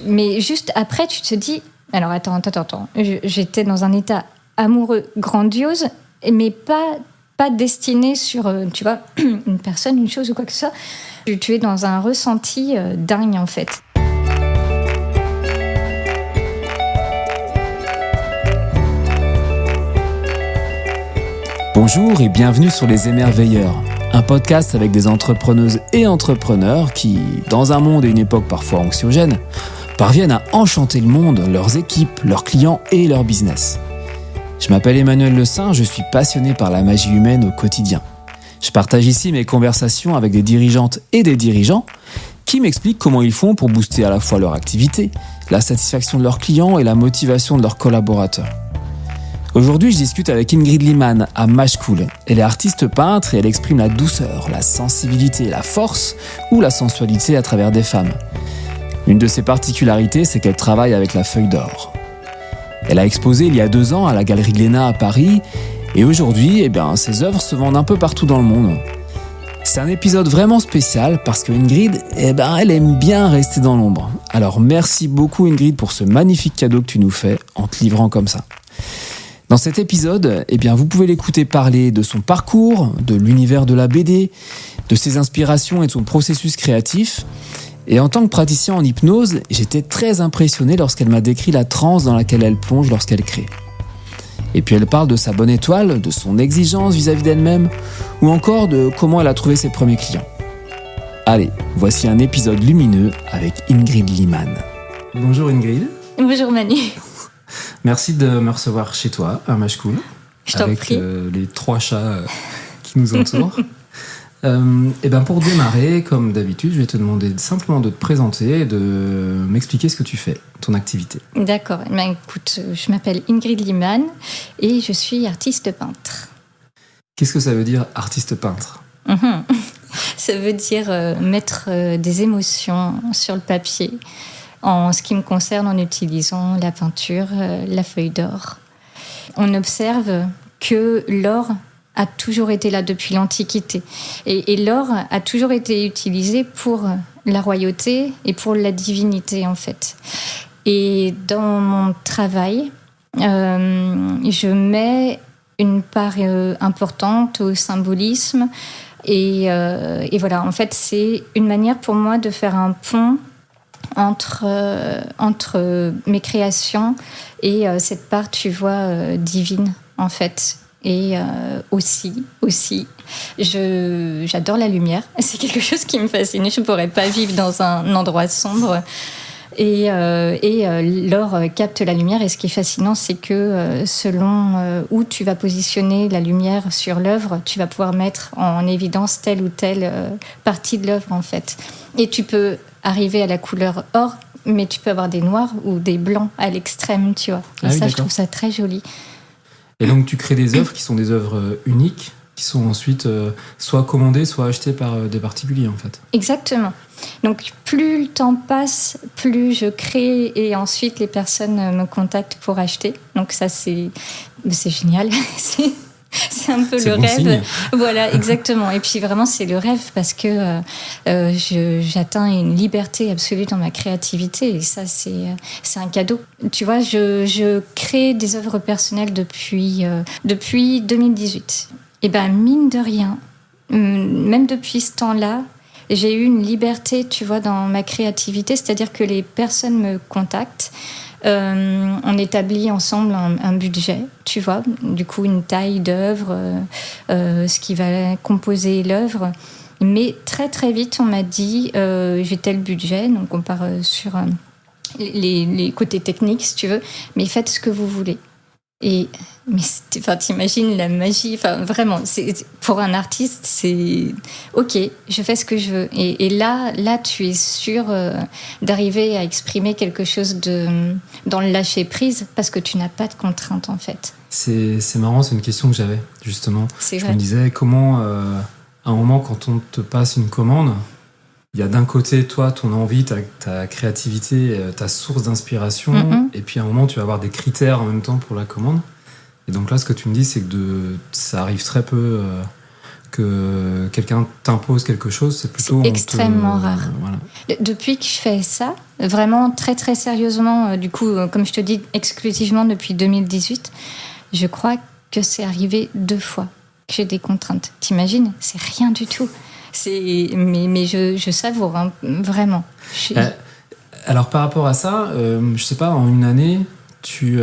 Mais juste après, tu te dis... Alors, attends. J'étais dans un état amoureux grandiose, mais pas destiné sur, tu vois, une personne, une chose ou quoi que ce soit. Tu es dans un ressenti dingue, en fait. Bonjour et bienvenue sur Les Émerveilleurs, un podcast avec des entrepreneuses et entrepreneurs qui, dans un monde et une époque parfois anxiogènes, parviennent à enchanter le monde, leurs équipes, leurs clients et leur business. Je m'appelle Emmanuel Le Saint, je suis passionné par la magie humaine au quotidien. Je partage ici mes conversations avec des dirigeantes et des dirigeants qui m'expliquent comment ils font pour booster à la fois leur activité, la satisfaction de leurs clients et la motivation de leurs collaborateurs. Aujourd'hui, je discute avec Ingrid Liman à Machecoul. Elle est artiste peintre et elle exprime la douceur, la sensibilité, la force ou la sensualité à travers des femmes. Une de ses particularités, c'est qu'elle travaille avec la feuille d'or. Elle a exposé il y a 2 ans à la Galerie Glénat à Paris et aujourd'hui, ses œuvres se vendent un peu partout dans le monde. C'est un épisode vraiment spécial parce que Ingrid, elle aime bien rester dans l'ombre. Alors merci beaucoup Ingrid pour ce magnifique cadeau que tu nous fais en te livrant comme ça. Dans cet épisode, vous pouvez l'écouter parler de son parcours, de l'univers de la BD, de ses inspirations et de son processus créatif. Et en tant que praticien en hypnose, j'étais très impressionné lorsqu'elle m'a décrit la transe dans laquelle elle plonge lorsqu'elle crée. Et puis elle parle de sa bonne étoile, de son exigence vis-à-vis d'elle-même, ou encore de comment elle a trouvé ses premiers clients. Allez, voici un épisode lumineux avec Ingrid Liman. Bonjour Ingrid. Bonjour Manu. Merci de me recevoir chez toi, à Machecoul, avec les 3 chats qui nous entourent. Pour démarrer, comme d'habitude, je vais te demander simplement de te présenter et de m'expliquer ce que tu fais, ton activité. D'accord. Écoute, je m'appelle Ingrid Liman et je suis artiste peintre. Qu'est-ce que ça veut dire, artiste peintre ? Ça veut dire mettre des émotions sur le papier. En ce qui me concerne, en utilisant la peinture, la feuille d'or. On observe que l'or a toujours été là depuis l'Antiquité. Et l'or a toujours été utilisé pour la royauté et pour la divinité, en fait. Et dans mon travail, je mets une part importante au symbolisme. Et voilà, en fait, c'est une manière pour moi de faire un pont entre mes créations et cette part, tu vois, divine, en fait. Et aussi, j'adore la lumière. C'est quelque chose qui me fascine. Je ne pourrais pas vivre dans un endroit sombre. Et l'or capte la lumière. Et ce qui est fascinant, c'est que selon où tu vas positionner la lumière sur l'œuvre, tu vas pouvoir mettre en évidence telle ou telle partie de l'œuvre, en fait. Et tu peux arriver à la couleur or, mais tu peux avoir des noirs ou des blancs à l'extrême, tu vois. Et ça, je trouve ça très joli. Et donc, tu crées des œuvres qui sont des œuvres uniques, qui sont ensuite soit commandées, soit achetées par des particuliers, en fait. Exactement. Donc, plus le temps passe, plus je crée et ensuite les personnes me contactent pour acheter. Donc, ça, c'est génial. C'est un peu le rêve. Signe. Voilà, exactement. Et puis vraiment, c'est le rêve parce que j'atteins une liberté absolue dans ma créativité. Et ça, c'est un cadeau. Tu vois, je crée des œuvres personnelles depuis 2018. Et mine de rien, même depuis ce temps-là, j'ai eu une liberté, tu vois, dans ma créativité. C'est-à-dire que les personnes me contactent. On établit ensemble un budget, tu vois, du coup une taille d'œuvre, ce qui va composer l'œuvre. Mais très très vite, on m'a dit, j'ai tel budget, donc on part sur les côtés techniques, si tu veux, mais faites ce que vous voulez. T'imagines la magie, vraiment, pour un artiste, c'est ok, je fais ce que je veux. Et là, tu es sûr d'arriver à exprimer quelque chose dans le lâcher prise parce que tu n'as pas de contraintes, en fait. C'est marrant, c'est une question que j'avais, justement. C'est je vrai. Me disais comment, à un moment, quand on te passe une commande, il y a d'un côté, toi, ton envie, ta créativité, ta source d'inspiration, et puis à un moment, tu vas avoir des critères en même temps pour la commande. Et donc là, ce que tu me dis, c'est que ça arrive très peu que quelqu'un t'impose quelque chose, c'est plutôt... C'est extrêmement rare. Voilà. Depuis que je fais ça, vraiment très très sérieusement, du coup, comme je te dis, exclusivement depuis 2018, je crois que c'est arrivé 2 fois que j'ai des contraintes. T'imagines ? C'est rien du tout. Mais je savoure, hein, vraiment. Alors par rapport à ça, je sais pas, en une année, tu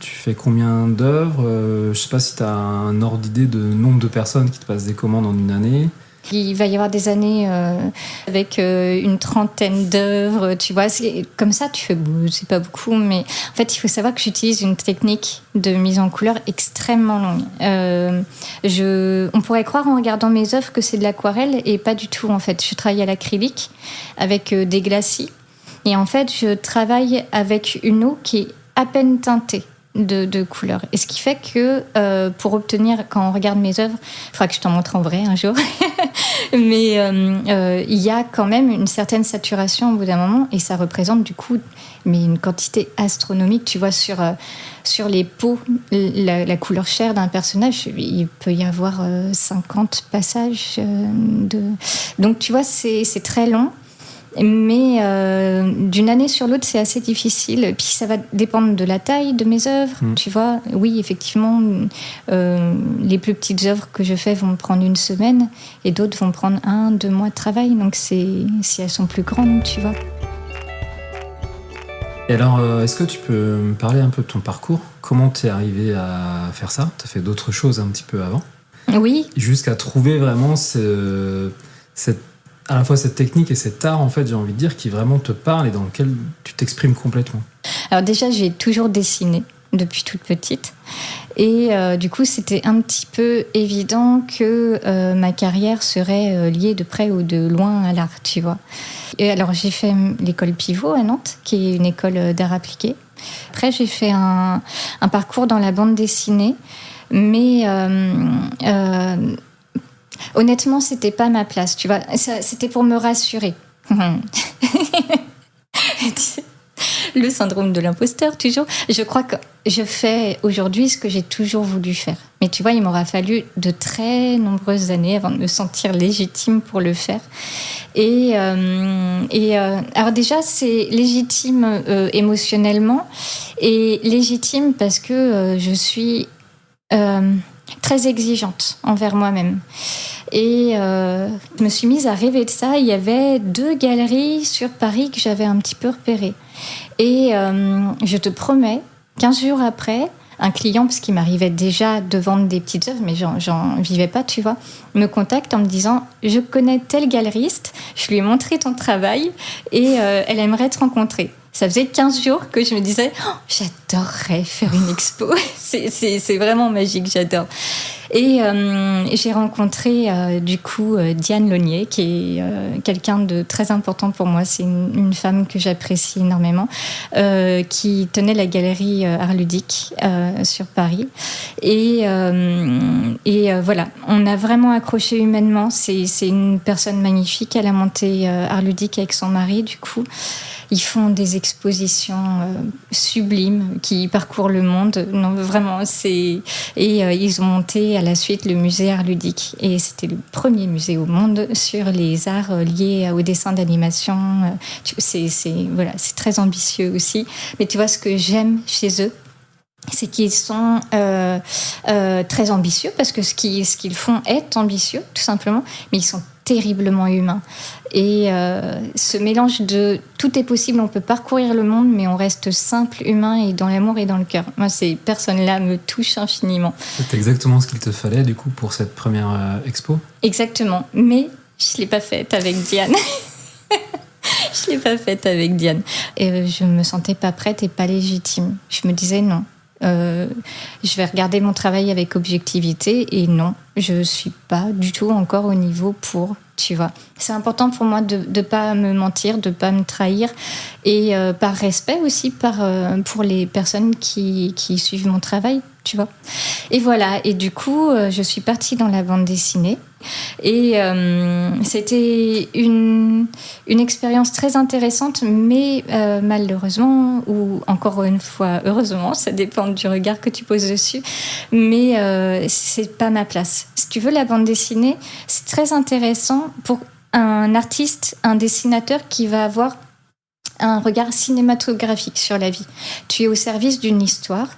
fais combien d'œuvres ? Je sais pas si tu as un ordre d'idée de nombre de personnes qui te passent des commandes en une année. Il va y avoir des années avec une 30aine d'œuvres, tu vois. Comme ça, tu fais, c'est pas beaucoup, mais en fait, il faut savoir que j'utilise une technique de mise en couleur extrêmement longue. On pourrait croire en regardant mes œuvres que c'est de l'aquarelle, et pas du tout, en fait. Je travaille à l'acrylique avec des glacis, et en fait, je travaille avec une eau qui est à peine teintée de couleurs. Et ce qui fait que pour obtenir, quand on regarde mes œuvres, il faudra que je t'en montre en vrai un jour, mais il y a quand même une certaine saturation au bout d'un moment, et ça représente du coup une quantité astronomique. Tu vois, sur les peaux, la couleur chair d'un personnage, il peut y avoir 50 passages donc tu vois, c'est très long. Mais d'une année sur l'autre, c'est assez difficile. Puis ça va dépendre de la taille de mes œuvres, tu vois. Oui, effectivement, les plus petites œuvres que je fais vont me prendre 1 semaine, et d'autres vont prendre 1-2 mois de travail. Donc si elles sont plus grandes, tu vois. Et alors, est-ce que tu peux me parler un peu de ton parcours ? Comment t'es arrivé à faire ça ? T'as fait d'autres choses un petit peu avant ? Oui. Jusqu'à trouver vraiment à la fois cette technique et cet art, en fait, j'ai envie de dire, qui vraiment te parle et dans lequel tu t'exprimes complètement. Alors déjà, j'ai toujours dessiné depuis toute petite. Et du coup, c'était un petit peu évident que ma carrière serait liée de près ou de loin à l'art, tu vois. Et alors, j'ai fait l'école Pivot à Nantes, qui est une école d'art appliqué. Après, j'ai fait un parcours dans la bande dessinée, mais... honnêtement, c'était pas ma place, tu vois. C'était pour me rassurer. Le syndrome de l'imposteur, toujours. Je crois que je fais aujourd'hui ce que j'ai toujours voulu faire. Mais tu vois, il m'aura fallu de très nombreuses années avant de me sentir légitime pour le faire. Alors déjà, c'est légitime émotionnellement, et légitime parce que je suis très exigeante envers moi-même. Et je me suis mise à rêver de ça. Il y avait 2 galeries sur Paris que j'avais un petit peu repérées. Et je te promets, 15 jours après, un client, parce qu'il m'arrivait déjà de vendre des petites œuvres, mais j'en vivais pas, tu vois, me contacte en me disant « Je connais tel galeriste, je lui ai montré ton travail et elle aimerait te rencontrer ». Ça faisait 15 jours que je me disais oh, j'adorerais faire une expo. C'est vraiment magique, j'adore. Et j'ai rencontré du coup Diane Launier, qui est quelqu'un de très important pour moi. C'est une femme que j'apprécie énormément, qui tenait la galerie Art Ludique sur Paris. Et voilà, on a vraiment accroché humainement. C'est une personne magnifique. Elle a monté Art Ludique avec son mari, du coup. Ils font des expositions sublimes qui parcourent le monde. Non, vraiment, ils ont monté à la suite le musée Art Ludique. Et c'était le premier musée au monde sur les arts liés au dessin d'animation. C'est très ambitieux aussi. Mais tu vois, ce que j'aime chez eux, c'est qu'ils sont très ambitieux, parce que ce qu'ils font est ambitieux, tout simplement, mais ils sont terriblement humain. Et ce mélange de tout est possible, on peut parcourir le monde, mais on reste simple, humain et dans l'amour et dans le cœur. Moi, ces personnes-là me touchent infiniment. C'est exactement ce qu'il te fallait, du coup, pour cette première expo ? Exactement. Mais je ne l'ai pas faite avec Diane. Je ne l'ai pas faite avec Diane. Et je ne me sentais pas prête et pas légitime. Je me disais non. Je vais regarder mon travail avec objectivité, et non, je ne suis pas du tout encore au niveau pour, tu vois. C'est important pour moi de ne pas me mentir, de ne pas me trahir, et par respect aussi pour les personnes qui suivent mon travail, tu vois. Et voilà, et du coup, je suis partie dans la bande dessinée. Et c'était une expérience très intéressante, mais malheureusement, ou encore une fois heureusement, ça dépend du regard que tu poses dessus, mais c'est pas ma place. Si tu veux, la bande dessinée, c'est très intéressant pour un artiste, un dessinateur qui va avoir un regard cinématographique sur la vie. Tu es au service d'une histoire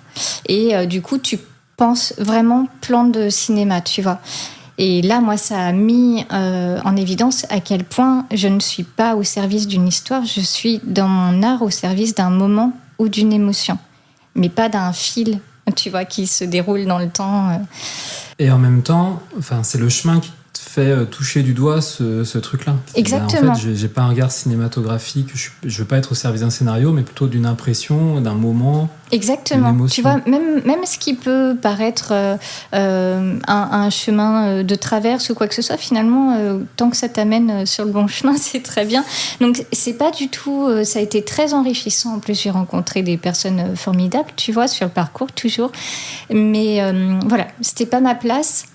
et du coup, tu penses vraiment plan de cinéma, tu vois. Et là, moi, ça a mis en évidence à quel point je ne suis pas au service d'une histoire, je suis dans mon art au service d'un moment ou d'une émotion, mais pas d'un fil, tu vois, qui se déroule dans le temps. Et en même temps, c'est le chemin qui te fait toucher du doigt ce truc-là. Exactement. En fait, j'ai pas un regard cinématographique, je veux pas être au service d'un scénario, mais plutôt d'une impression, d'un moment. Exactement. Tu vois, même ce qui peut paraître un chemin de traverse ou quoi que ce soit, finalement, tant que ça t'amène sur le bon chemin, c'est très bien. Donc, c'est pas du tout... ça a été très enrichissant. En plus, j'ai rencontré des personnes formidables, tu vois, sur le parcours, toujours. Mais voilà, c'était pas ma place.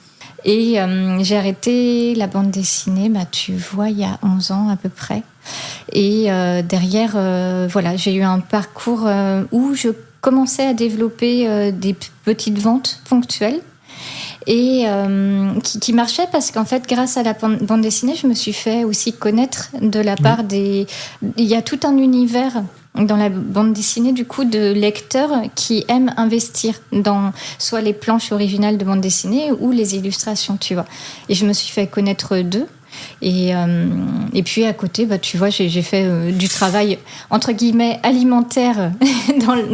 Et j'ai arrêté la bande dessinée, tu vois, il y a 11 ans à peu près. Et derrière, voilà, j'ai eu un parcours où je commençais à développer des petites ventes ponctuelles et qui marchaient parce qu'en fait, grâce à la bande dessinée, je me suis fait aussi connaître de la part des... Il y a tout un univers dans la bande dessinée, du coup, de lecteurs qui aiment investir dans soit les planches originales de bande dessinée ou les illustrations, tu vois. Et je me suis fait connaître d'eux. Et puis à côté, tu vois, j'ai fait du travail entre guillemets alimentaire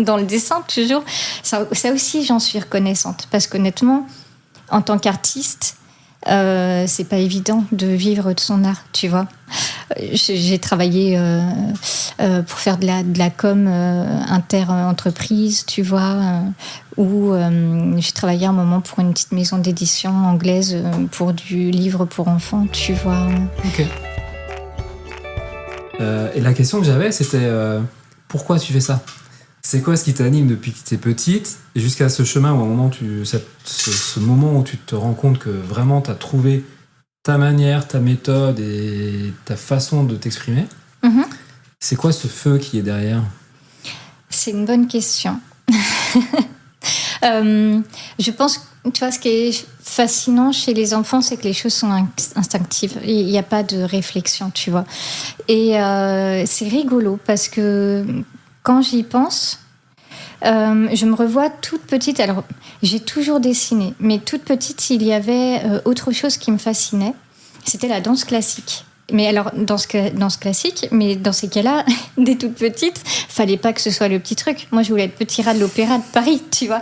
dans le dessin toujours. Ça aussi, j'en suis reconnaissante parce qu'honnêtement, en tant qu'artiste, c'est pas évident de vivre de son art, tu vois. J'ai travaillé pour faire de la com inter-entreprise, tu vois, où j'ai travaillé un moment pour une petite maison d'édition anglaise pour du livre pour enfants, tu vois. Ok. Et la question que j'avais, c'était pourquoi tu fais ça ? C'est quoi ce qui t'anime depuis que tu es petite et jusqu'à ce chemin où à un moment ce moment où tu te rends compte que vraiment tu as trouvé ta manière, ta méthode et ta façon de t'exprimer. C'est quoi ce feu qui est derrière ? C'est une bonne question. Je pense, tu vois, ce qui est fascinant chez les enfants, c'est que les choses sont instinctives. Il n'y a pas de réflexion, tu vois. Et c'est rigolo parce que quand j'y pense, je me revois toute petite. Alors, j'ai toujours dessiné, mais toute petite, il y avait autre chose qui me fascinait. C'était la danse classique. Mais alors, danse classique, mais dans ces cas-là, dès toute petite, fallait pas que ce soit le petit truc. Moi, je voulais être petit rat de l'opéra de Paris, tu vois.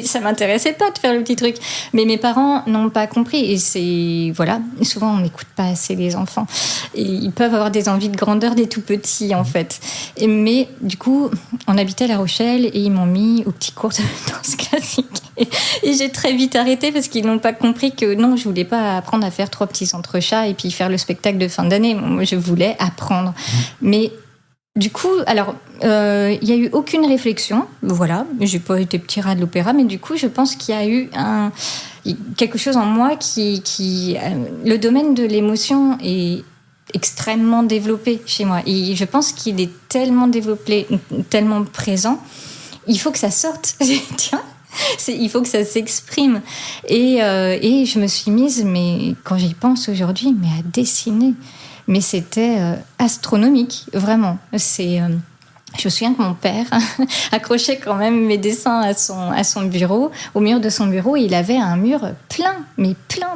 Ça m'intéressait pas de faire le petit truc. Mais mes parents n'ont pas compris. Et c'est, voilà, souvent, on n'écoute pas assez les enfants. Et ils peuvent avoir des envies de grandeur des tout petits, en fait. Mais du coup, on habitait à La Rochelle et ils m'ont mis au petit cours de danse classique. Et j'ai très vite arrêté parce qu'ils n'ont pas compris que non, je voulais pas apprendre à faire 3 petits entrechats et puis faire le spectacle de fin d'année. Moi, je voulais apprendre. Mais du coup, alors, il y a eu aucune réflexion. Voilà, j'ai pas été petit rat de l'opéra, mais du coup, je pense qu'il y a eu quelque chose en moi qui le domaine de l'émotion est extrêmement développé chez moi. Et je pense qu'il est tellement développé, tellement présent. Il faut que ça sorte. Tiens. Il faut que ça s'exprime. Et je me suis mise, mais quand j'y pense aujourd'hui, mais à dessiner. Mais c'était astronomique, vraiment. Je me souviens que mon père accrochait quand même mes dessins à son bureau, au mur de son bureau. Et il avait un mur plein, mais plein.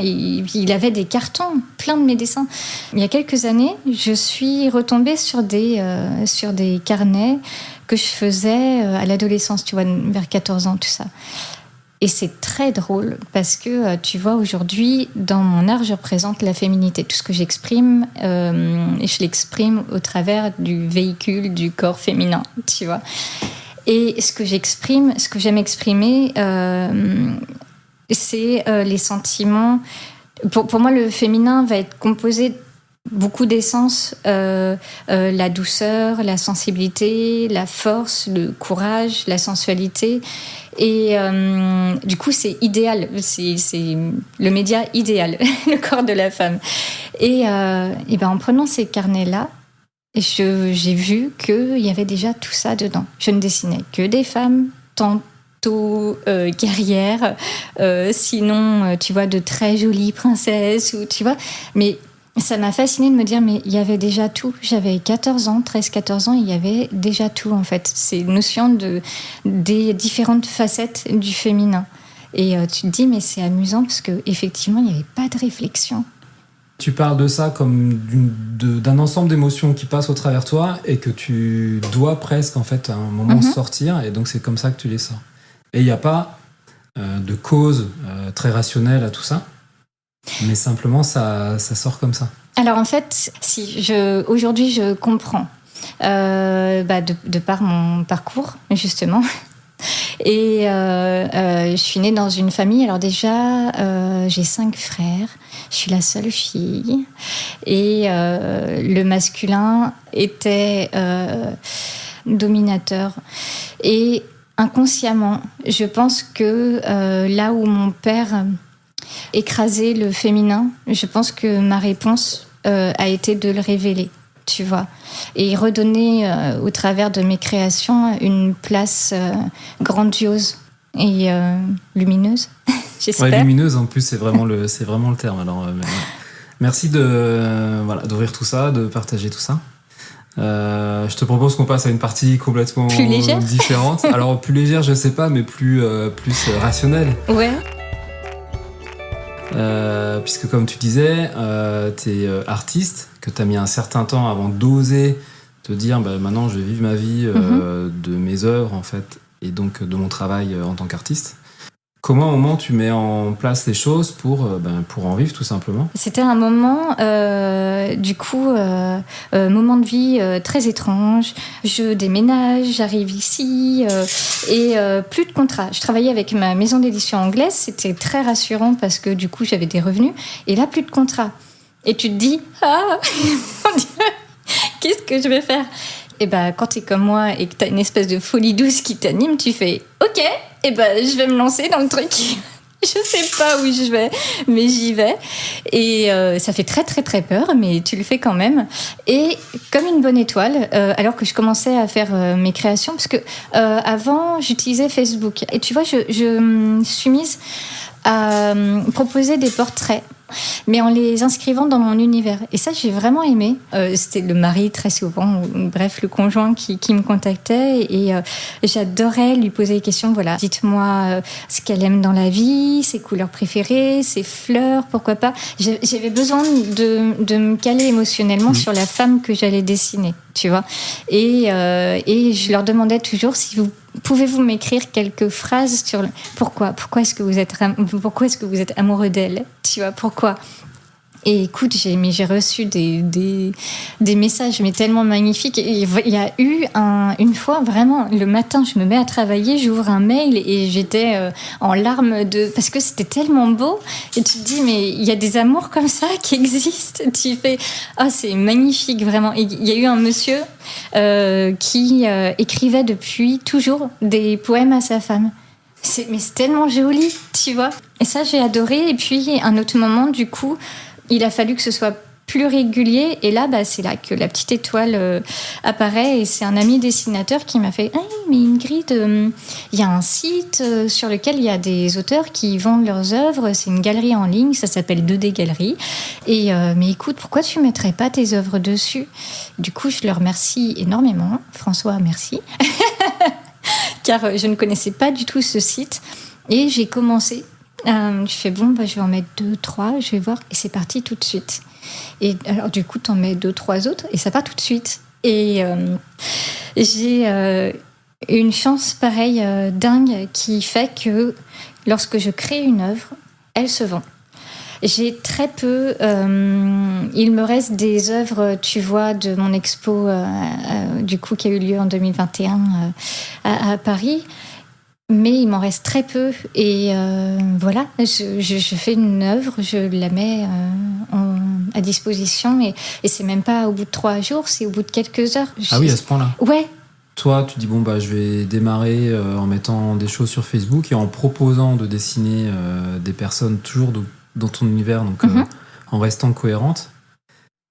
Et il avait des cartons pleins de mes dessins. Il y a quelques années, je suis retombée sur des carnets que je faisais à l'adolescence, tu vois, vers 14 ans, tout ça. Et c'est très drôle parce que, tu vois, aujourd'hui, dans mon art, je représente la féminité. Tout ce que j'exprime, et je l'exprime au travers du véhicule du corps féminin, tu vois. Et ce que j'exprime, ce que j'aime exprimer, c'est les sentiments. Pour moi, le féminin va être composé beaucoup d'essence, la douceur, la sensibilité, la force, le courage, la sensualité. Et du coup, c'est idéal. C'est le média idéal, le corps de la femme. Et ben, en prenant ces carnets-là, j'ai vu qu'il y avait déjà tout ça dedans. Je ne dessinais que des femmes, tantôt guerrières, sinon, tu vois, de très jolies princesses, ou, tu vois. Mais ça m'a fascinée de me dire, mais il y avait déjà tout. J'avais 14 ans, 13-14 ans, il y avait déjà tout, en fait. C'est une notion des différentes facettes du féminin. Et tu te dis, mais c'est amusant parce qu'effectivement, il n'y avait pas de réflexion. Tu parles de ça comme d'un ensemble d'émotions qui passent au travers de toi et que tu dois presque, en fait, à un moment sortir. Et donc, c'est comme ça que tu les sors. Et il n'y a pas de cause très rationnelle à tout ça. Mais simplement, ça sort comme ça. Alors en fait, aujourd'hui, je comprends de par mon parcours, justement. Et je suis née dans une famille. Alors déjà, j'ai 5 frères. Je suis la seule fille. Et le masculin était dominateur. Et inconsciemment, je pense que là où mon père écraser le féminin, je pense que ma réponse a été de le révéler, tu vois, et redonner au travers de mes créations une place grandiose et lumineuse, j'espère. Ouais, lumineuse, en plus, c'est vraiment le terme. Alors, merci d'ouvrir tout ça, de partager tout ça. Je te propose qu'on passe à une partie complètement plus légère. Différente. Alors, plus légère, je sais pas, mais plus rationnelle. Ouais. Puisque comme tu disais, t'es artiste, que t'as mis un certain temps avant d'oser te dire maintenant je vais vivre ma vie de mes œuvres en fait, et donc de mon travail en tant qu'artiste. Comment au moment tu mets en place les choses pour en vivre tout simplement ? C'était un moment, moment de vie très étrange. Je déménage, j'arrive ici et plus de contrat. Je travaillais avec ma maison d'édition anglaise, c'était très rassurant parce que du coup j'avais des revenus. Et là, plus de contrat. Et tu te dis, mon Dieu, qu'est-ce que je vais faire ? Et quand t'es comme moi et que t'as une espèce de folie douce qui t'anime, tu fais ok, je vais me lancer dans le truc. Je sais pas où je vais, mais j'y vais. Et ça fait très très très peur, mais tu le fais quand même. Et comme une bonne étoile, alors que je commençais à faire mes créations, parce que avant j'utilisais Facebook. Et tu vois, je suis mise à proposer des portraits, mais en les inscrivant dans mon univers. Et ça, j'ai vraiment aimé. C'était le mari, très souvent, ou bref, le conjoint qui me contactait. Et j'adorais lui poser des questions. Voilà, dites-moi ce qu'elle aime dans la vie, ses couleurs préférées, ses fleurs, pourquoi pas. J'avais besoin de me caler émotionnellement sur la femme que j'allais dessiner, tu vois. Et je leur demandais toujours si pouvez-vous m'écrire quelques phrases sur pourquoi est-ce que vous êtes amoureux d'elle, tu vois, pourquoi. Et écoute, j'ai reçu des messages mais tellement magnifiques. Et il y a eu une fois, vraiment, le matin, je me mets à travailler, j'ouvre un mail et j'étais en larmes parce que c'était tellement beau. Et tu te dis, mais il y a des amours comme ça qui existent. Tu fais, c'est magnifique, vraiment. Il y a eu un monsieur qui écrivait depuis toujours des poèmes à sa femme. Mais c'est tellement joli, tu vois. Et ça, j'ai adoré. Et puis, un autre moment, du coup, il a fallu que ce soit plus régulier. Et là, c'est là que la petite étoile apparaît. Et c'est un ami dessinateur qui m'a fait « Hey, mais Ingrid, il y a un site sur lequel il y a des auteurs qui vendent leurs œuvres. C'est une galerie en ligne, ça s'appelle 2D Galerie. Et mais écoute, pourquoi tu ne mettrais pas tes œuvres dessus ?» Du coup, je le remercie énormément. François, merci. Car je ne connaissais pas du tout ce site. Et j'ai commencé. Je fais je vais en mettre 2, 3, je vais voir. Et c'est parti tout de suite. Et alors, du coup, t'en mets 2, 3 autres et ça part tout de suite. Et j'ai une chance pareille, dingue, qui fait que lorsque je crée une œuvre, elle se vend. J'ai très peu... il me reste des œuvres, tu vois, de mon expo, du coup, qui a eu lieu en 2021 à Paris. Mais il m'en reste très peu. Et voilà, je fais une œuvre, je la mets à disposition. Et c'est même pas au bout de 3 jours, c'est au bout de quelques heures. Ah oui, à ce point-là. Ouais. Toi, tu dis, je vais démarrer en mettant des choses sur Facebook et en proposant de dessiner des personnes toujours dans ton univers, donc en restant cohérente.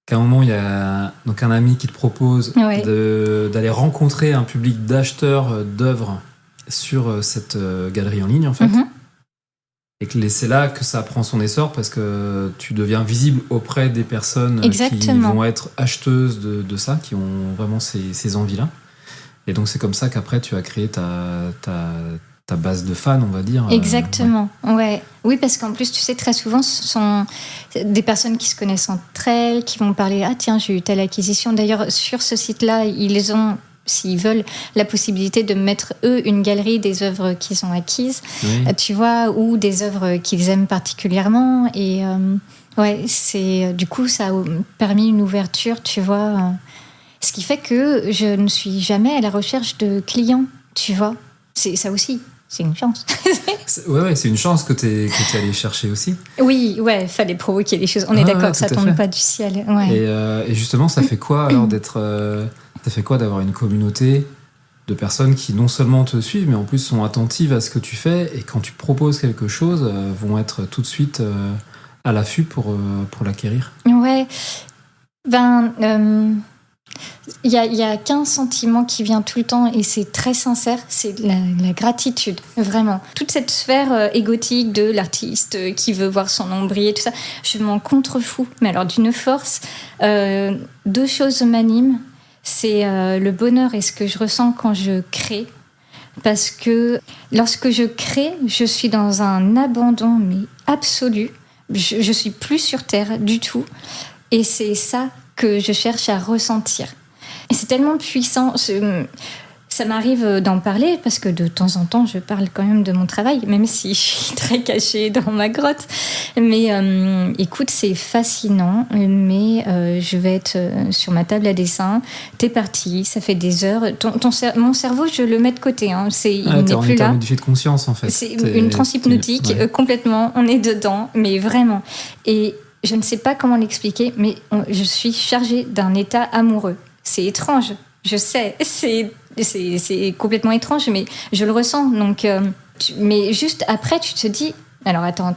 Qu'à un moment, il y a donc un ami qui te propose d'aller rencontrer un public d'acheteurs d'œuvres sur cette galerie en ligne, en fait. Et que c'est là que ça prend son essor parce que tu deviens visible auprès des personnes qui vont être acheteuses de ça, qui ont vraiment ces envies-là. Et donc, c'est comme ça qu'après, tu as créé ta base de fans, on va dire. Exactement, ouais. Oui, parce qu'en plus, tu sais, très souvent, ce sont des personnes qui se connaissent entre elles, qui vont parler « Ah tiens, j'ai eu telle acquisition ». D'ailleurs, sur ce site-là, ils ont, s'ils veulent, la possibilité de mettre, eux, une galerie des œuvres qu'ils ont acquises, tu vois, ou des œuvres qu'ils aiment particulièrement. Et du coup, ça a permis une ouverture, tu vois. Ce qui fait que je ne suis jamais à la recherche de clients, tu vois. C'est ça aussi, c'est une chance. C'est une chance que tu es allé chercher aussi. Oui, fallait provoquer les choses. On est d'accord, ça tombe pas du ciel. Ouais. Et justement, ça fait quoi alors ça fait quoi d'avoir une communauté de personnes qui non seulement te suivent, mais en plus sont attentives à ce que tu fais et quand tu proposes quelque chose, vont être tout de suite à l'affût pour l'acquérir. Ouais. Il y a qu'un sentiment qui vient tout le temps et c'est très sincère, c'est la gratitude, vraiment. Toute cette sphère égotique de l'artiste qui veut voir son nombril et tout ça, je m'en contrefous. Mais alors d'une force, 2 choses m'animent, c'est le bonheur et ce que je ressens quand je crée. Parce que lorsque je crée, je suis dans un abandon mais absolu. Je suis plus sur terre du tout. Et c'est ça que je cherche à ressentir. Et c'est tellement puissant. Ça m'arrive d'en parler parce que de temps en temps, je parle quand même de mon travail, même si je suis très cachée dans ma grotte. Mais écoute, c'est fascinant. Mais je vais être sur ma table à dessin. T'es parti, ça fait des heures. Mon cerveau, je le mets de côté. Il n'est plus là. T'es en modifié de conscience, en fait. C'est une transe hypnotique, complètement. On est dedans, mais vraiment. Et je ne sais pas comment l'expliquer, mais je suis chargée d'un état amoureux. C'est étrange, je sais, c'est complètement étrange, mais je le ressens. Donc, mais juste après, tu te dis, alors attends,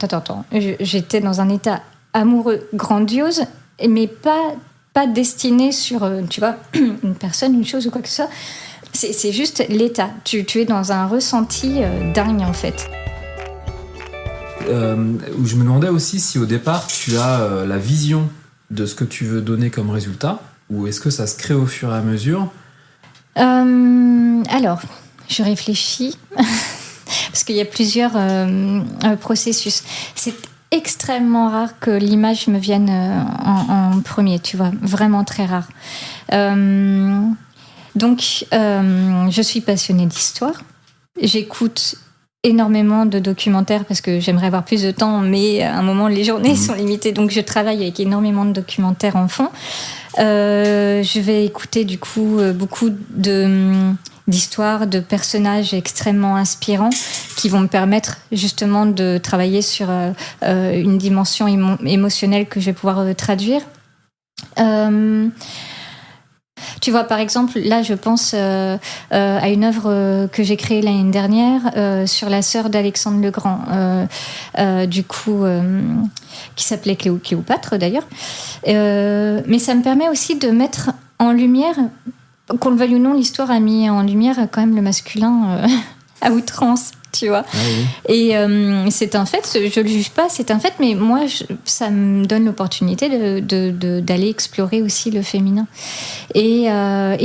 j'étais dans un état amoureux grandiose, mais pas destiné sur, tu vois, une personne, une chose ou quoi que ce soit. C'est juste l'état. Tu es dans un ressenti dingue, en fait. Où je me demandais aussi si au départ tu as la vision de ce que tu veux donner comme résultat ou est-ce que ça se crée au fur et à mesure? Alors, je réfléchis parce qu'il y a plusieurs processus. C'est extrêmement rare que l'image me vienne en premier, tu vois, vraiment très rare. Donc, je suis passionnée d'histoire. J'écoute énormément de documentaires parce que j'aimerais avoir plus de temps, mais à un moment les journées sont limitées, donc je travaille avec énormément de documentaires en fond. Je vais écouter du coup beaucoup d'histoires, de personnages extrêmement inspirants qui vont me permettre justement de travailler sur une dimension émotionnelle que je vais pouvoir traduire. Tu vois, par exemple, là, je pense à une œuvre que j'ai créée l'année dernière sur la sœur d'Alexandre le Grand, qui s'appelait Cléopâtre, d'ailleurs. Mais ça me permet aussi de mettre en lumière, qu'on le veuille ou non, l'histoire a mis en lumière quand même le masculin à outrance. Tu vois. Ah oui. Et c'est un fait, je le juge pas, c'est un fait, mais moi, ça me donne l'opportunité d'aller explorer aussi le féminin. Et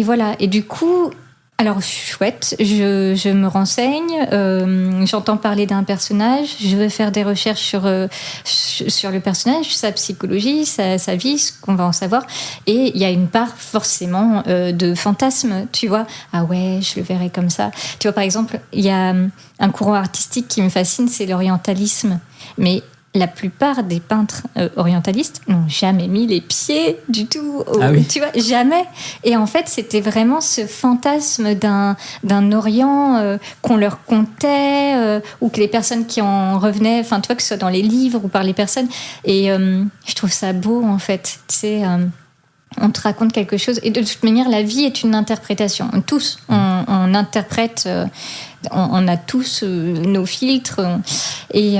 voilà. Et du coup, alors chouette, je me renseigne, j'entends parler d'un personnage, je vais faire des recherches sur le personnage, sa psychologie, sa vie, ce qu'on va en savoir. Et il y a une part forcément de fantasme, tu vois. Ah ouais, je le verrai comme ça. Tu vois, par exemple, il y a un courant artistique qui me fascine, c'est l'orientalisme. Mais la plupart des peintres orientalistes n'ont jamais mis les pieds du tout, tu vois, jamais. Et en fait, c'était vraiment ce fantasme d'un Orient qu'on leur contait, ou que les personnes qui en revenaient, enfin, tu vois, que ce soit dans les livres ou par les personnes. Et je trouve ça beau, en fait. Tu sais, on te raconte quelque chose. Et de toute manière, la vie est une interprétation. Tous, on interprète... on a tous nos filtres et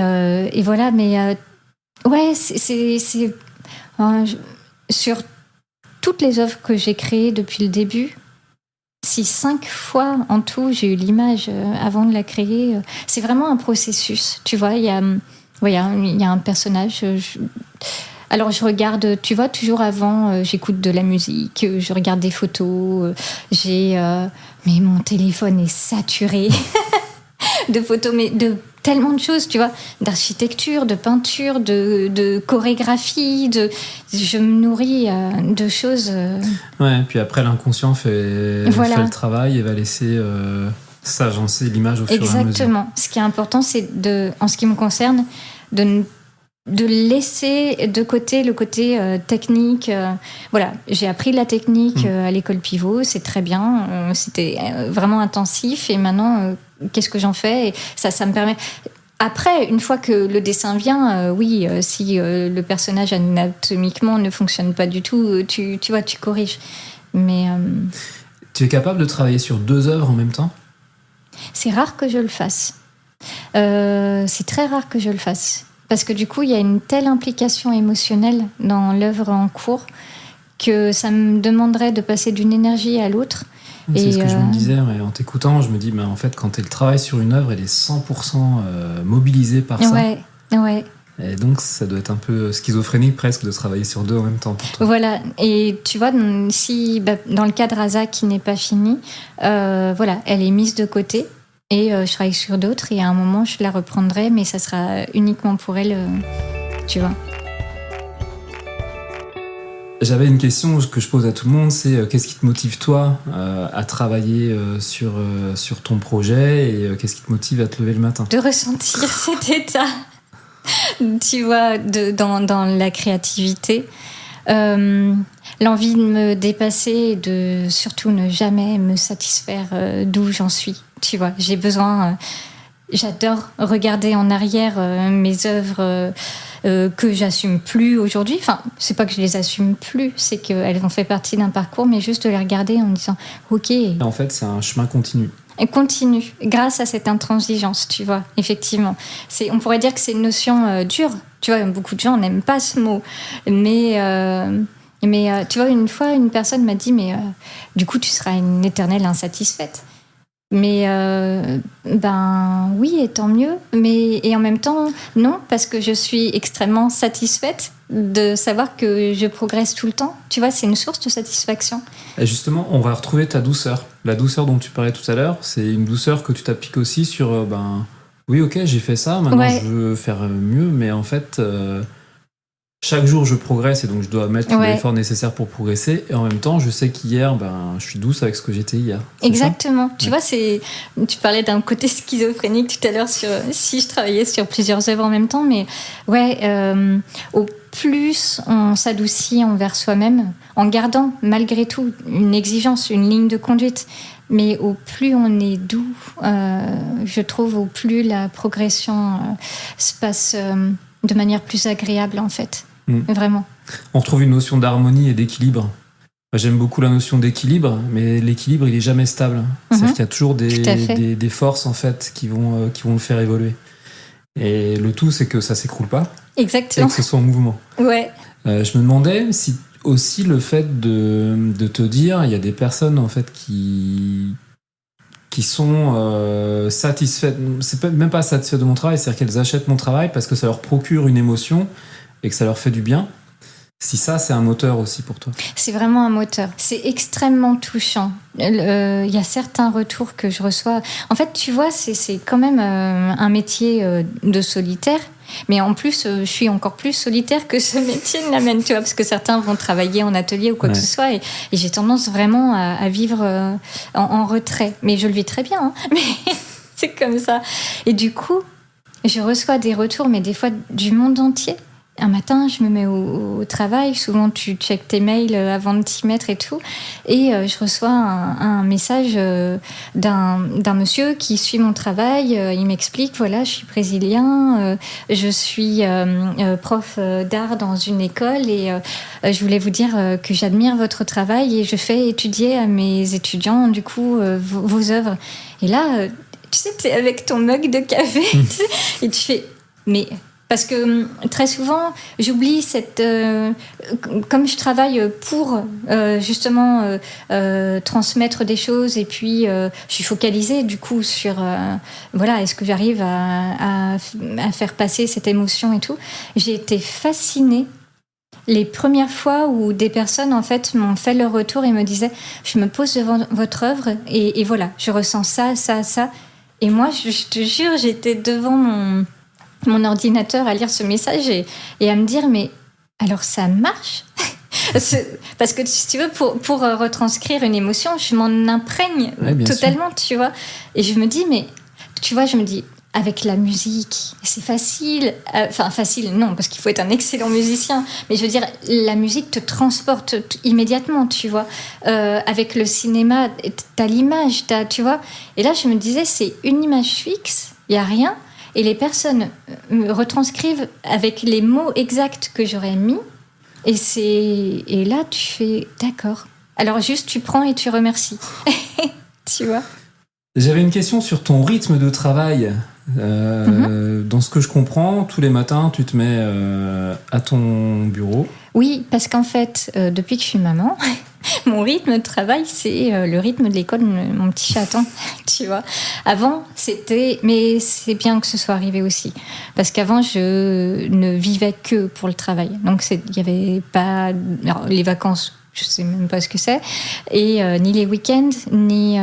voilà, mais ouais, c'est sur toutes les œuvres que j'ai créées depuis le début, si 5 fois en tout j'ai eu l'image avant de la créer, c'est vraiment un processus, tu vois. Il y a un personnage. Alors je regarde, tu vois, toujours avant, j'écoute de la musique, je regarde des photos, mais mon téléphone est saturé de photos, mais de tellement de choses, tu vois, d'architecture, de peinture, de chorégraphie, je me nourris de choses. Ouais, puis après l'inconscient fait le travail et va laisser s'agencer l'image au fur et à mesure. Exactement. Ce qui est important, c'est en ce qui me concerne, de laisser de côté le côté technique. Voilà, j'ai appris la technique à l'école Pivot, c'est très bien, c'était vraiment intensif, et maintenant, qu'est-ce que j'en fais ? Et ça me permet... Après, une fois que le dessin vient, si le personnage anatomiquement ne fonctionne pas du tout, tu vois, tu corriges. Mais... Tu es capable de travailler sur 2 œuvres en même temps ? C'est rare que je le fasse. C'est très rare que je le fasse. Parce que du coup, il y a une telle implication émotionnelle dans l'œuvre en cours que ça me demanderait de passer d'une énergie à l'autre. C'est ce que je me disais en t'écoutant. Je me dis, en fait, quand elle travaille sur une œuvre, elle est 100% mobilisée par ça. Ouais. Et donc, ça doit être un peu schizophrénique presque de travailler sur 2 en même temps pour toi. Voilà. Et tu vois, si dans le cas de Raza qui n'est pas fini, elle est mise de côté. Et je travaille sur d'autres, et à un moment, je la reprendrai, mais ça sera uniquement pour elle, tu vois. J'avais une question que je pose à tout le monde, c'est qu'est-ce qui te motive, toi, à travailler sur ton projet, et qu'est-ce qui te motive à te lever le matin ? De ressentir cet état, tu vois, dans la créativité. L'envie de me dépasser et de surtout ne jamais me satisfaire d'où j'en suis. Tu vois, j'ai besoin... j'adore regarder en arrière mes œuvres que j'assume plus aujourd'hui. Enfin, c'est pas que je les assume plus, c'est qu'elles ont fait partie d'un parcours, mais juste de les regarder en me disant « Ok ». En fait, c'est un chemin continu. Et continue, grâce à cette intransigeance, tu vois, effectivement. On pourrait dire que c'est une notion dure. Tu vois, beaucoup de gens n'aiment pas ce mot. Mais tu vois, une fois, une personne m'a dit « Mais du coup, tu seras une éternelle insatisfaite ». Mais oui, et tant mieux. Et en même temps, non, parce que je suis extrêmement satisfaite de savoir que je progresse tout le temps. Tu vois, c'est une source de satisfaction. Et justement, on va retrouver ta douceur. La douceur dont tu parlais tout à l'heure, c'est une douceur que tu t'appliques aussi sur... oui, ok, j'ai fait ça, maintenant je veux faire mieux, mais en fait... chaque jour, je progresse, et donc je dois mettre l'effort nécessaire pour progresser. Et en même temps, je sais qu'hier, je suis douce avec ce que j'étais hier. Exactement. Tu vois, tu parlais d'un côté schizophrénique tout à l'heure sur si je travaillais sur plusieurs œuvres en même temps, mais au plus on s'adoucit envers soi-même, en gardant malgré tout une exigence, une ligne de conduite. Mais au plus on est doux, je trouve, au plus la progression se passe de manière plus agréable, en fait. Vraiment. On retrouve une notion d'harmonie et d'équilibre. J'aime beaucoup la notion d'équilibre, mais l'équilibre, il est jamais stable. C'est-à-dire qu'il y a toujours des forces, en fait, qui vont le faire évoluer. Et le tout, c'est que ça s'écroule pas. Exactement. Et que ce soit en mouvement. Ouais. Je me demandais si aussi le fait de te dire, il y a des personnes, en fait, qui sont satisfaites, c'est même pas satisfaites de mon travail, c'est-à-dire qu'elles achètent mon travail parce que ça leur procure une émotion et que ça leur fait du bien. Si ça, c'est un moteur aussi pour toi. C'est vraiment un moteur. C'est extrêmement touchant. Il y a certains retours que je reçois. En fait, tu vois, c'est quand même un métier de solitaire. Mais en plus, je suis encore plus solitaire que ce métier ne l'amène, tu vois, parce que certains vont travailler en atelier ou quoi que ce soit, et j'ai tendance vraiment à vivre en retrait. Mais je le vis très bien, hein. Mais c'est comme ça. Et du coup, je reçois des retours, mais des fois du monde entier. Un matin, je me mets au travail. Souvent, tu checkes tes mails avant de t'y mettre et tout. Et je reçois un message d'un monsieur qui suit mon travail. Il m'explique, voilà, je suis brésilien, je suis prof d'art dans une école et je voulais vous dire que j'admire votre travail et je fais étudier à mes étudiants, du coup, vos œuvres. Et là, tu sais, t'es avec ton mug de café et tu fais... Mais... Parce que très souvent, j'oublie comme je travaille pour justement transmettre des choses et puis je suis focalisée du coup sur voilà, est-ce que j'arrive à faire passer cette émotion et tout. J'ai été fascinée les premières fois où des personnes en fait m'ont fait leur retour et me disaient je me pose devant votre œuvre et voilà, je ressens ça. Et moi, je te jure, j'étais devant mon ordinateur à lire ce message et à me dire mais alors ça marche. Parce que si tu veux pour retranscrire une émotion je m'en imprègne totalement, tu vois, et je me dis mais tu vois, je me dis avec la musique c'est facile, enfin facile non parce qu'il faut être un excellent musicien, mais je veux dire la musique te transporte immédiatement, tu vois, avec le cinéma t'as l'image, tu vois, et là je me disais c'est une image fixe, il y a rien. Et les personnes me retranscrivent avec les mots exacts que j'aurais mis. Et là, tu fais d'accord. Alors juste, tu prends et tu remercies. Tu vois ? J'avais une question sur ton rythme de travail. Dans ce que je comprends, tous les matins, tu te mets à ton bureau. Oui, parce qu'en fait, depuis que je suis maman... Mon rythme de travail, c'est le rythme de l'école, mon petit chaton, tu vois. Avant, c'était... Mais c'est bien que ce soit arrivé aussi. Parce qu'avant, je ne vivais que pour le travail. Donc, il n'y avait pas... Alors, les vacances, je ne sais même pas ce que c'est. Et ni les week-ends, ni...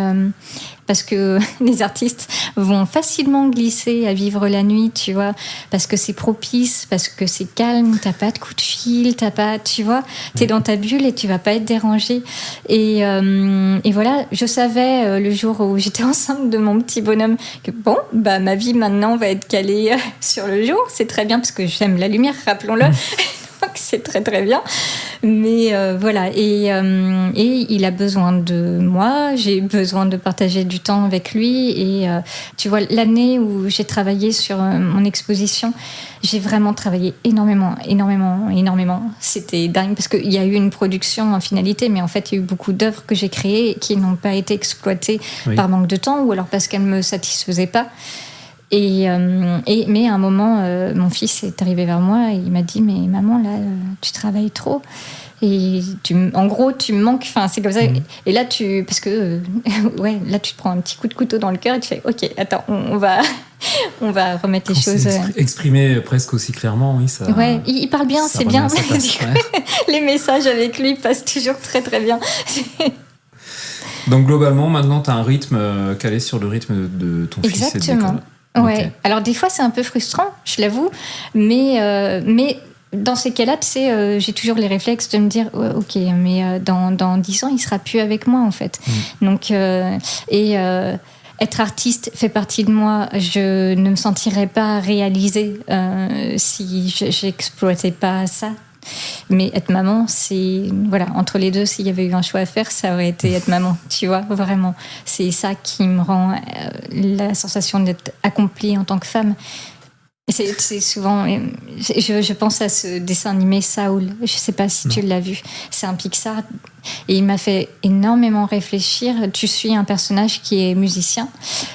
parce que les artistes vont facilement glisser à vivre la nuit, tu vois, parce que c'est propice, parce que c'est calme, t'as pas de coup de fil, t'as pas, tu vois, t'es dans ta bulle et tu vas pas être dérangé. Et voilà, je savais le jour où j'étais enceinte de mon petit bonhomme que bon, bah ma vie maintenant va être calée sur le jour, c'est très bien parce que j'aime la lumière, rappelons-le. Donc c'est très très bien, mais voilà, et il a besoin de moi, j'ai besoin de partager du temps avec lui, et tu vois, l'année où j'ai travaillé sur mon exposition, j'ai vraiment travaillé énormément, c'était dingue, parce qu'il y a eu une production en finalité, mais en fait il y a eu beaucoup d'œuvres que j'ai créées et qui n'ont pas été exploitées par manque de temps, ou alors parce qu'elles ne me satisfaisaient pas. Mais à un moment, mon fils est arrivé vers moi et il m'a dit mais maman, là, tu travailles trop et en gros tu me manques. Enfin, c'est comme ça. Et là parce que ouais, là tu te prends un petit coup de couteau dans le cœur et tu fais ok, attends, on va remettre les choses. Exprimé presque aussi clairement, oui, ça. Ouais, il parle bien, c'est bien. Les messages avec lui passent toujours très très bien. Donc globalement, maintenant, tu as un rythme calé sur le rythme de ton fils et de l'école. Ouais. Okay. Alors des fois c'est un peu frustrant, je l'avoue, mais dans ces cas-là, tu sais, j'ai toujours les réflexes de me dire ok, mais dans 10 ans il sera plus avec moi en fait. Donc être artiste fait partie de moi. Je ne me sentirais pas réalisée si j'exploitais pas ça. Mais être maman, c'est... Voilà, entre les deux, s'il y avait eu un choix à faire, ça aurait été être maman, tu vois, vraiment. C'est ça qui me rend la sensation d'être accomplie en tant que femme. C'est souvent... Je pense à ce dessin animé Saul, je sais pas si tu l'as vu. C'est un Pixar et il m'a fait énormément réfléchir. Tu suis un personnage qui est musicien,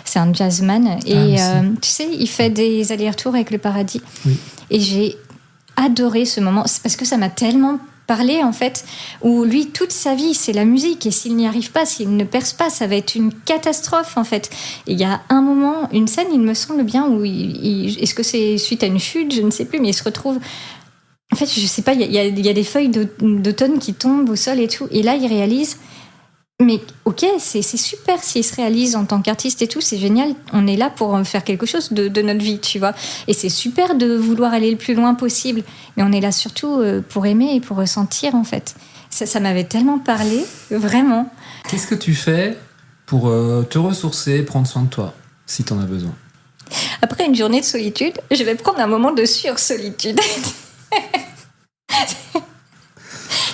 c'est un jazzman et tu sais, il fait des allers-retours avec le paradis. Oui. Et j'ai adoré ce moment, c'est parce que ça m'a tellement parlé en fait, où lui toute sa vie c'est la musique et s'il n'y arrive pas, s'il ne perce pas, ça va être une catastrophe en fait. Et il y a un moment, une scène il me semble bien où est-ce que c'est suite à une chute, je ne sais plus, mais il se retrouve en fait, je sais pas, il y a des feuilles d'automne qui tombent au sol et tout, et là il réalise mais ok, c'est super s'il se réalise en tant qu'artiste et tout, c'est génial, on est là pour faire quelque chose de notre vie, tu vois, et c'est super de vouloir aller le plus loin possible, mais on est là surtout pour aimer et pour ressentir en fait. Ça m'avait tellement parlé, vraiment. Qu'est-ce que tu fais pour te ressourcer, prendre soin de toi, si t'en as besoin ? après une journée de solitude, je vais prendre un moment de sur-solitude.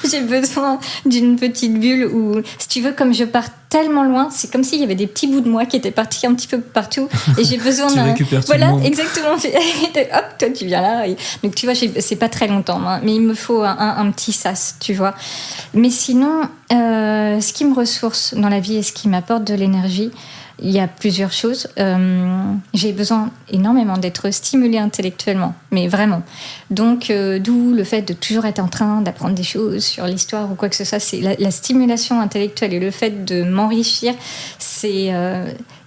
J'ai besoin d'une petite bulle où, si tu veux, comme je pars tellement loin, c'est comme s'il y avait des petits bouts de moi qui étaient partis un petit peu partout. Et j'ai besoin d'un... récupères tout le monde. Voilà, exactement. Hop, toi, tu viens là. Donc, tu vois, c'est pas très longtemps, hein, mais il me faut un petit sas, tu vois. Mais sinon, ce qui me ressource dans la vie et ce qui m'apporte de l'énergie, il y a plusieurs choses. J'ai besoin énormément d'être stimulée intellectuellement, mais vraiment. Donc, d'où le fait de toujours être en train d'apprendre des choses sur l'histoire ou quoi que ce soit. C'est la stimulation intellectuelle et le fait de m'enrichir, c'est...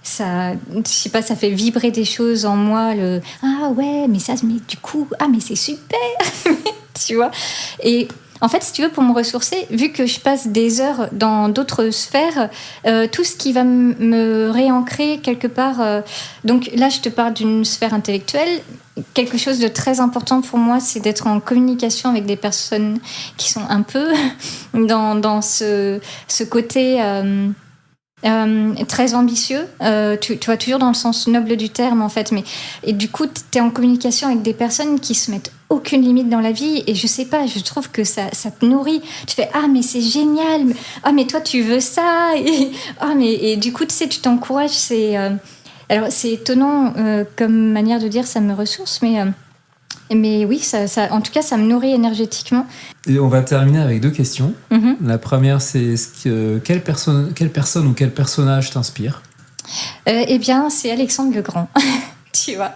ça, je sais pas, ça fait vibrer des choses en moi. Ah ouais, mais ça, mais du coup, ah mais c'est super, tu vois. Et en fait, si tu veux, pour me ressourcer, vu que je passe des heures dans d'autres sphères, tout ce qui va me réancrer quelque part... donc là, je te parle d'une sphère intellectuelle. Quelque chose de très important pour moi, c'est d'être en communication avec des personnes qui sont un peu dans ce côté... très ambitieux, tu vois, toujours dans le sens noble du terme en fait, et du coup tu es en communication avec des personnes qui se mettent aucune limite dans la vie, et je sais pas, je trouve que ça te nourrit. Tu fais ah mais c'est génial, ah mais toi tu veux ça, et du coup tu sais, tu t'encourages. Alors c'est étonnant comme manière de dire ça me ressource, mais oui, ça, en tout cas, ça me nourrit énergétiquement. Et on va terminer avec 2 questions. Mm-hmm. La première, c'est quelle personne ou quel personnage t'inspire ? Eh bien, c'est Alexandre le Grand. Tu vois,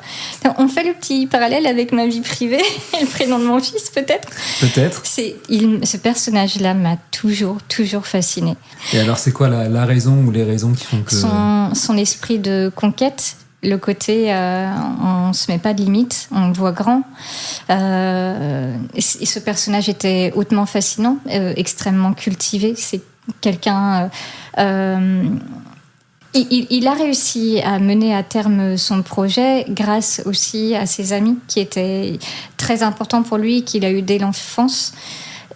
on fait le petit parallèle avec ma vie privée et le prénom de mon fils, peut-être. Peut-être. Ce personnage-là m'a toujours fascinée. Et alors, c'est quoi la raison ou les raisons qui font que... Son esprit de conquête. Le côté, on ne se met pas de limite, on le voit grand. Et ce personnage était hautement fascinant, extrêmement cultivé. C'est quelqu'un... il a réussi à mener à terme son projet grâce aussi à ses amis qui étaient très importants pour lui, qu'il a eu dès l'enfance.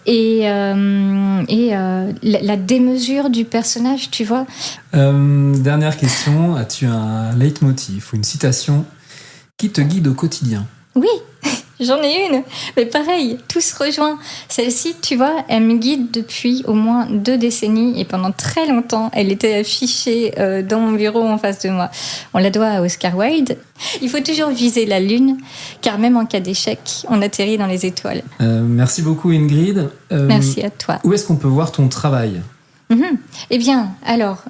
Et la démesure du personnage, tu vois. Dernière question, as-tu un leitmotiv ou une citation qui te guide au quotidien ? Oui, j'en ai une, mais pareil, tout se rejoint. Celle-ci, tu vois, elle me guide depuis au moins 2 décennies, et pendant très longtemps, elle était affichée dans mon bureau en face de moi. On la doit à Oscar Wilde. Il faut toujours viser la lune, car même en cas d'échec, on atterrit dans les étoiles. Merci beaucoup Ingrid. Merci à toi. Où est-ce qu'on peut voir ton travail ? Eh bien, alors,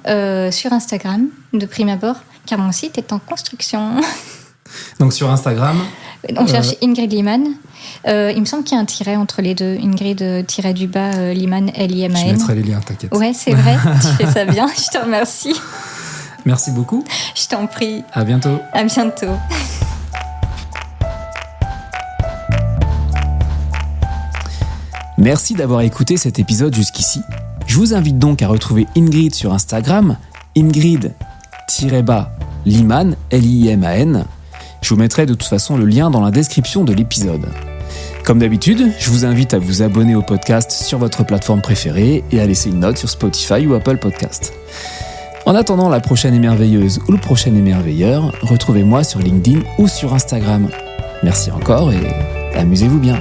sur Instagram, de prime abord, car mon site est en construction. Donc sur Instagram... On cherche Ingrid Liman. Il me semble qu'il y a un tiret entre les deux. Ingrid-du-bas Liman, Liman. Je mettrai les liens, t'inquiète. Ouais, c'est vrai. Tu fais ça bien. Je te remercie. Merci beaucoup. Je t'en prie. À bientôt. À bientôt. Merci d'avoir écouté cet épisode jusqu'ici. Je vous invite donc à retrouver Ingrid sur Instagram, Ingrid-Liman, Liman. Je vous mettrai de toute façon le lien dans la description de l'épisode. Comme d'habitude, je vous invite à vous abonner au podcast sur votre plateforme préférée et à laisser une note sur Spotify ou Apple Podcast. En attendant la prochaine émerveilleuse ou le prochain émerveilleur, retrouvez-moi sur LinkedIn ou sur Instagram. Merci encore et amusez-vous bien.